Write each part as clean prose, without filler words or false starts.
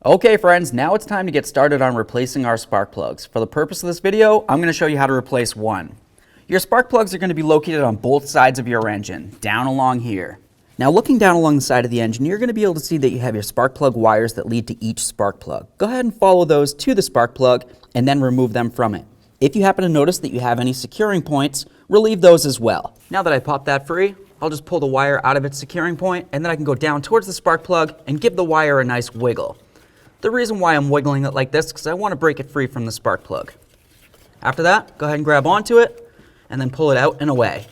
Okay friends, now it's time to get started on replacing our spark plugs. For the purpose of this video, I'm going to show you how to replace one. Your spark plugs are going to be located on both sides of your engine, down along here. Now looking down along the side of the engine, you're going to be able to see that you have your spark plug wires that lead to each spark plug. Go ahead and follow those to the spark plug and then remove them from it. If you happen to notice that you have any securing points, relieve those as well. Now that I popped that free, I'll just pull the wire out of its securing point and then I can go down towards the spark plug and give the wire a nice wiggle. The reason why I'm wiggling it like this is because I want to break it free from the spark plug. After that, go ahead and grab onto it and then pull it out and away.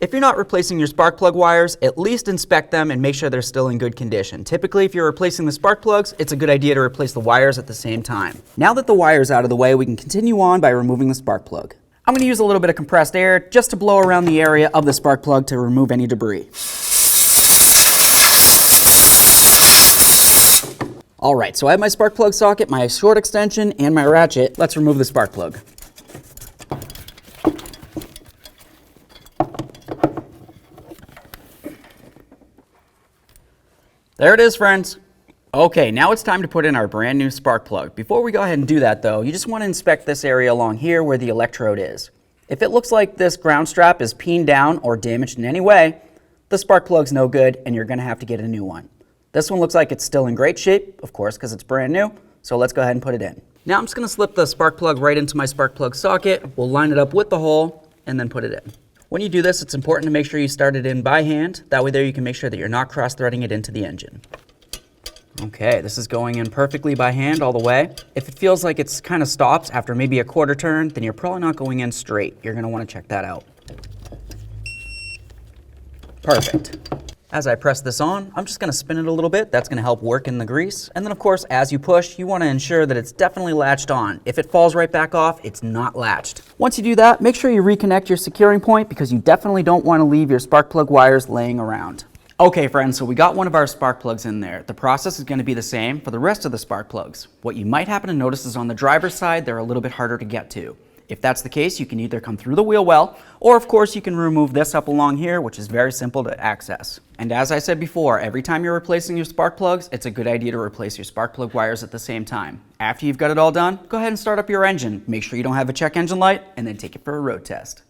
If you're not replacing your spark plug wires, at least inspect them and make sure they're still in good condition. Typically, if you're replacing the spark plugs, it's a good idea to replace the wires at the same time. Now that the wire's out of the way, we can continue on by removing the spark plug. I'm going to use a little bit of compressed air just to blow around the area of the spark plug to remove any debris. Alright, so I have my spark plug socket, my short extension, and my ratchet. Let's remove the spark plug. There it is, friends. Okay, now it's time to put in our brand new spark plug. Before we go ahead and do that though, you just want to inspect this area along here where the electrode is. If it looks like this ground strap is peened down or damaged in any way, the spark plug's no good and you're going to have to get a new one. This one looks like it's still in great shape, of course, because it's brand new, so let's go ahead and put it in. Now I'm just going to slip the spark plug right into my spark plug socket. We'll line it up with the hole and then put it in. When you do this, it's important to make sure you start it in by hand. That way there you can make sure that you're not cross-threading it into the engine. Okay, this is going in perfectly by hand all the way. If it feels like it's kind of stops after maybe a quarter turn, then you're probably not going in straight. You're going to want to check that out. Perfect. As I press this on, I'm just going to spin it a little bit. That's going to help work in the grease. And then of course, as you push, you want to ensure that it's definitely latched on. If it falls right back off, it's not latched. Once you do that, make sure you reconnect your securing point because you definitely don't want to leave your spark plug wires laying around. Okay friends, so we got one of our spark plugs in there. The process is going to be the same for the rest of the spark plugs. What you might happen to notice is on the driver's side, they're a little bit harder to get to. If that's the case, you can either come through the wheel well, or of course you can remove this up along here, which is very simple to access. And as I said before, every time you're replacing your spark plugs, it's a good idea to replace your spark plug wires at the same time. After you've got it all done, go ahead and start up your engine. Make sure you don't have a check engine light, and then take it for a road test.